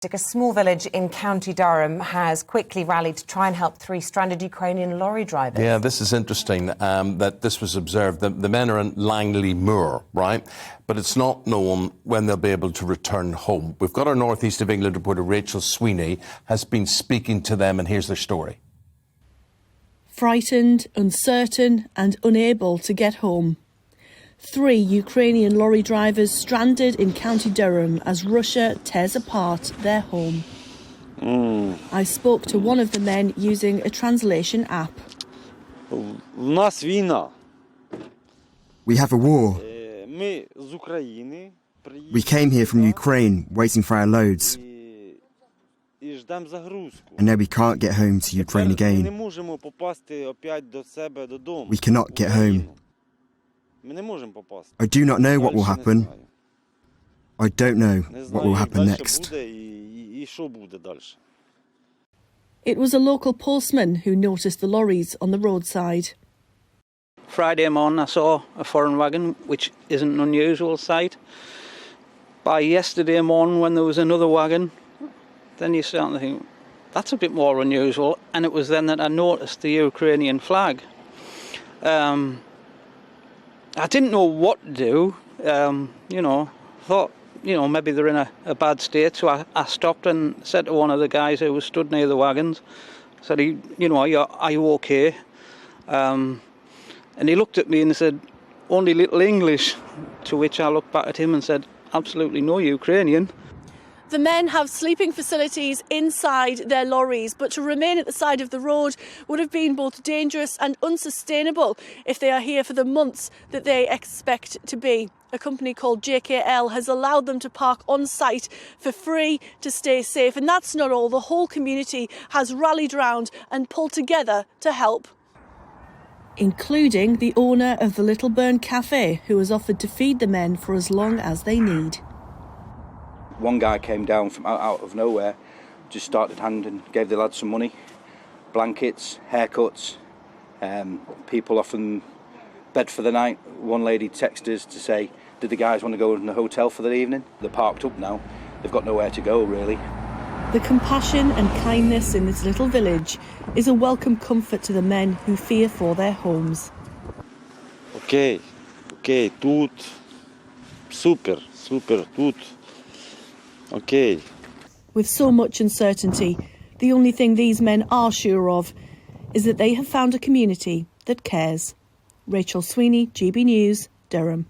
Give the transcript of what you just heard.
A small village in County Durham has quickly rallied to try and help 3 stranded Ukrainian lorry drivers. Yeah, this is interesting that this was observed. The men are in Langley Moor, right? But it's not known when they'll be able to return home. We've got our North East of England reporter Rachel Sweeney has been speaking to them, and here's their story. Frightened, uncertain and unable to get home. 3 Ukrainian lorry drivers stranded in County Durham as Russia tears apart their home. I spoke to one of the men using a translation app. We have a war. We came here from Ukraine, waiting for our loads. And now we can't get home to Ukraine again. We cannot get home. I do not know what will happen. I don't know what will happen next. It was a local postman who noticed the lorries on the roadside. Friday morning I saw a foreign wagon, which isn't an unusual sight. By yesterday morning when there was another wagon, then you start to think, that's a bit more unusual. And it was then that I noticed the Ukrainian flag. I didn't know what to do, thought, maybe they're in a bad state. So I stopped and said to one of the guys who was stood near the wagons, said, are you okay? And he looked at me and said, only little English, to which I looked back at him and said, absolutely no Ukrainian. The men have sleeping facilities inside their lorries, but to remain at the side of the road would have been both dangerous and unsustainable if they are here for the months that they expect to be. A company called JKL has allowed them to park on site for free to stay safe. And that's not all. The whole community has rallied round and pulled together to help. Including the owner of the Little Burn Cafe, who has offered to feed the men for as long as they need. One guy came down from out of nowhere, just started handing, gave the lads some money, blankets, haircuts, people often bed for the night. One lady texted us to say, did the guys want to go in the hotel for the evening? They're parked up now, they've got nowhere to go really. The compassion and kindness in this little village is a welcome comfort to the men who fear for their homes. Okay, тут super, тут. Okay. With so much uncertainty, the only thing these men are sure of is that they have found a community that cares. Rachel Sweeney, GBNews, Durham.